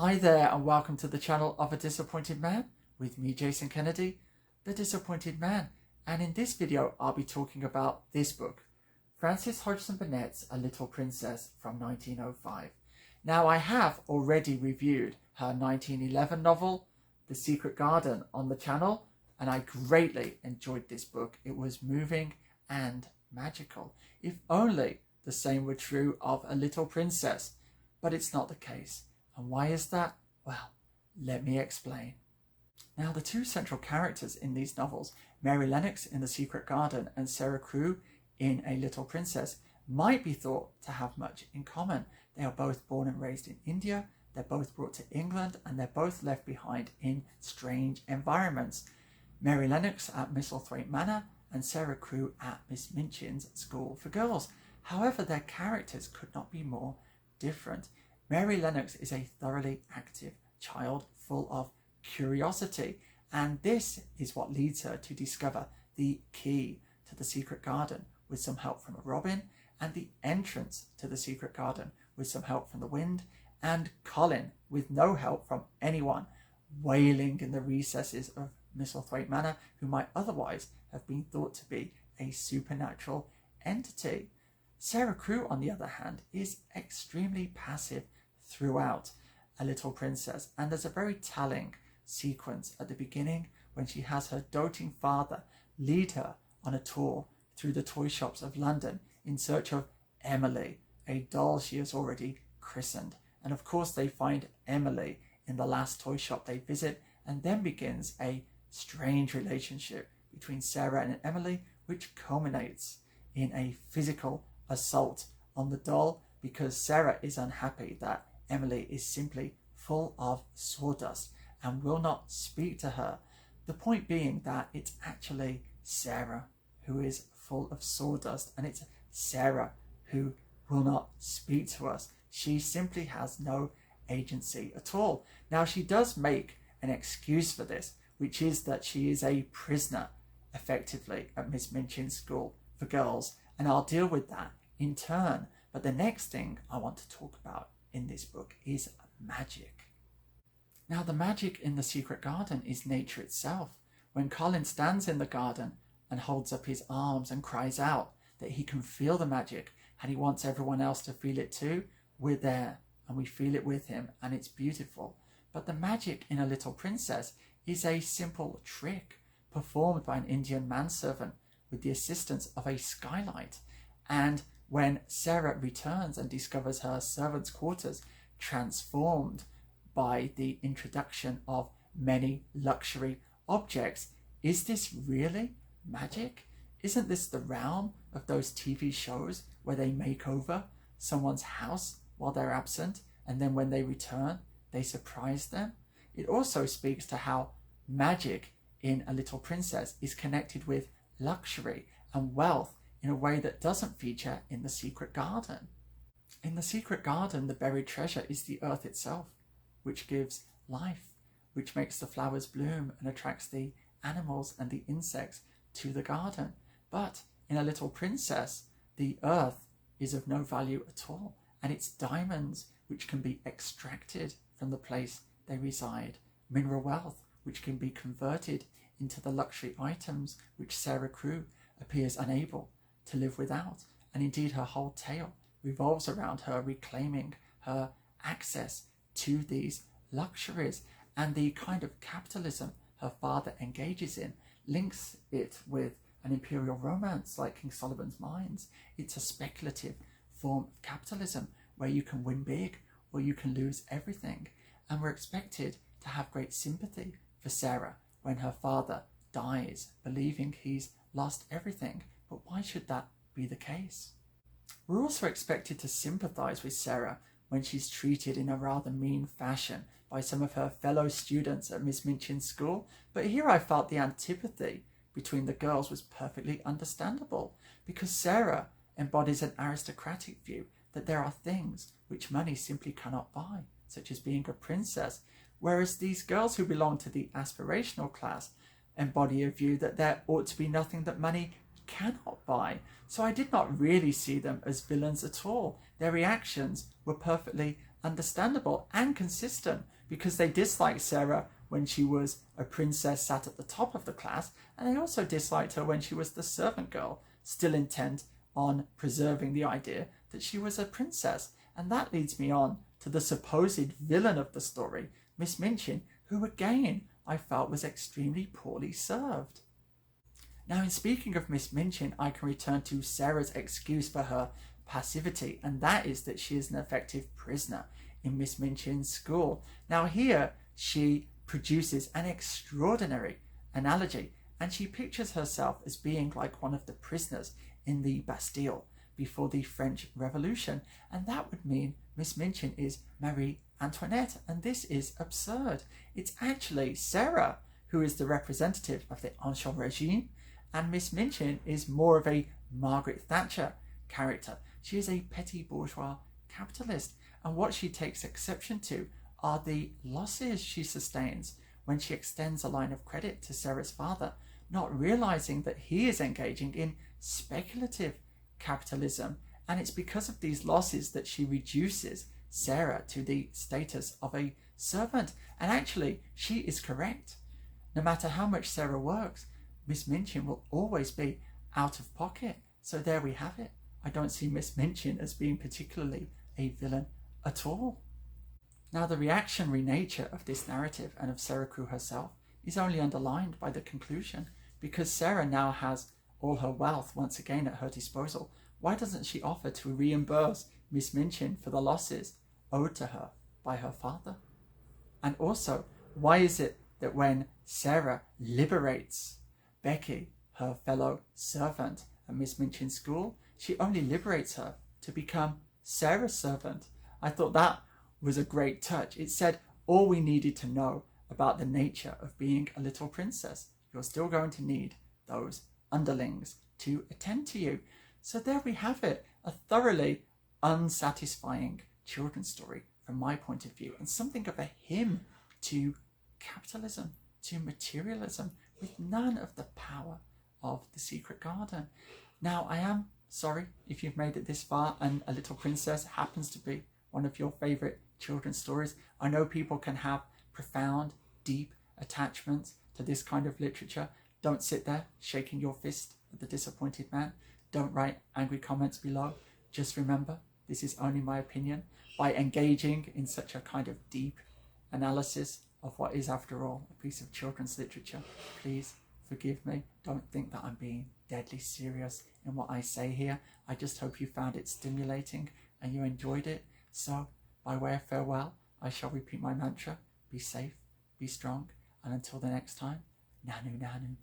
Hi there and welcome to the channel of A Disappointed Man with me, Jason Kennedy, the Disappointed Man. And in this video, I'll be talking about this book, Frances Hodgson Burnett's A Little Princess from 1905. Now, I have already reviewed her 1911 novel, The Secret Garden, on the channel, and I greatly enjoyed this book. It was moving and magical. If only the same were true of A Little Princess, but it's not the case. And why is that? Well, let me explain. Now, the two central characters in these novels, Mary Lennox in The Secret Garden and Sara in A Little Princess, might be thought to have much in common. They are both born and raised in India, they're both brought to England, and they're both left behind in strange environments. Mary Lennox at Misselthwaite Manor and Sara at Miss Minchin's School for Girls. However, their characters could not be more different. Mary Lennox is a thoroughly active child full of curiosity, and this is what leads her to discover the key to the secret garden with some help from a robin, and the entrance to the secret garden with some help from the wind, and Colin with no help from anyone, wailing in the recesses of Misselthwaite Manor, who might otherwise have been thought to be a supernatural entity. Sara, on the other hand, is extremely passive throughout A Little Princess, and there's a very telling sequence at the beginning when she has her doting father lead her on a tour through the toy shops of London in search of Emily, a doll she has already christened. And of course they find Emily in the last toy shop they visit, and then begins a strange relationship between Sara and Emily, which culminates in a physical assault on the doll because Sara is unhappy that Emily is simply full of sawdust and will not speak to her. The point being that it's actually Sara who is full of sawdust, and it's Sara who will not speak to us. She simply has no agency at all. Now, she does make an excuse for this, which is that she is a prisoner effectively at Miss Minchin's School for Girls, and I'll deal with that in turn. But the next thing I want to talk about in this book is magic. Now, the magic in The Secret Garden is nature itself. When Colin stands in the garden and holds up his arms and cries out that he can feel the magic and he wants everyone else to feel it too, we're there and we feel it with him, and it's beautiful. But the magic in A Little Princess is a simple trick performed by an Indian manservant with the assistance of a skylight. And when Sara returns and discovers her servants' quarters transformed by the introduction of many luxury objects, is this really magic? Isn't this the realm of those TV shows where they make over someone's house while they're absent, and then when they return, they surprise them? It also speaks to how magic in A Little Princess is connected with luxury and wealth in a way that doesn't feature in The Secret Garden. In The Secret Garden, the buried treasure is the earth itself, which gives life, which makes the flowers bloom and attracts the animals and the insects to the garden. But in A Little Princess, the earth is of no value at all, and it's diamonds which can be extracted from the place they reside, mineral wealth which can be converted into the luxury items which Sara appears unable to live without, and indeed her whole tale revolves around her reclaiming her access to these luxuries. And the kind of capitalism her father engages in links it with an imperial romance like King Solomon's Mines. It's a speculative form of capitalism where you can win big or you can lose everything, and we're expected to have great sympathy for Sara when her father dies, believing he's lost everything. But why should that be the case? We're also expected to sympathise with Sara when she's treated in a rather mean fashion by some of her fellow students at Miss Minchin's school, but here I felt the antipathy between the girls was perfectly understandable, because Sara embodies an aristocratic view that there are things which money simply cannot buy, such as being a princess, whereas these girls who belong to the aspirational class embody a view that there ought to be nothing that money cannot buy. So I did not really see them as villains at all. Their reactions were perfectly understandable and consistent, because they disliked Sara when she was a princess sat at the top of the class, and they also disliked her when she was the servant girl, still intent on preserving the idea that she was a princess. And that leads me on to the supposed villain of the story, Miss Minchin, who again I felt was extremely poorly served. Now, in speaking of Miss Minchin, I can return to Sara's excuse for her passivity, and that is that she is an effective prisoner in Miss Minchin's school. Now here she produces an extraordinary analogy, and she pictures herself as being like one of the prisoners in the Bastille before the French Revolution, and that would mean Miss Minchin is Marie Antoinette, and this is absurd. It's actually Sara who is the representative of the Ancien Regime, and Miss Minchin is more of a Margaret Thatcher character. She is a petty bourgeois capitalist, and what she takes exception to are the losses she sustains when she extends a line of credit to Sara's father, not realizing that he is engaging in speculative capitalism, and it's because of these losses that she reduces Sara to the status of a servant. And actually, she is correct. No matter how much Sara works, Miss Minchin will always be out of pocket. So there we have it. I don't see Miss Minchin as being particularly a villain at all. Now, the reactionary nature of this narrative and of Sara Crewe herself is only underlined by the conclusion, because Sara now has all her wealth once again at her disposal. Why doesn't she offer to reimburse Miss Minchin for the losses owed to her by her father? And also, why is it that when Sara liberates Becky, her fellow servant at Miss Minchin's school, she only liberates her to become Sara's servant? I thought that was a great touch. It said all we needed to know about the nature of being a little princess. You're still going to need those underlings to attend to you. So there we have it, a thoroughly unsatisfying children's story from my point of view, and something of a hymn to capitalism, to materialism, with none of the power of The Secret Garden. Now, I am sorry if you've made it this far and A Little Princess happens to be one of your favourite children's stories. I know people can have profound, deep attachments to this kind of literature. Don't sit there shaking your fist at The Disappointed Man. Don't write angry comments below. Just remember, this is only my opinion. By engaging in such a kind of deep analysis of what is, after all, a piece of children's literature, please forgive me. Don't think that I'm being deadly serious in what I say here. I just hope you found it stimulating and you enjoyed it. So, by way of farewell, I shall repeat my mantra: be safe, be strong, and until the next time, Nanu Nanu.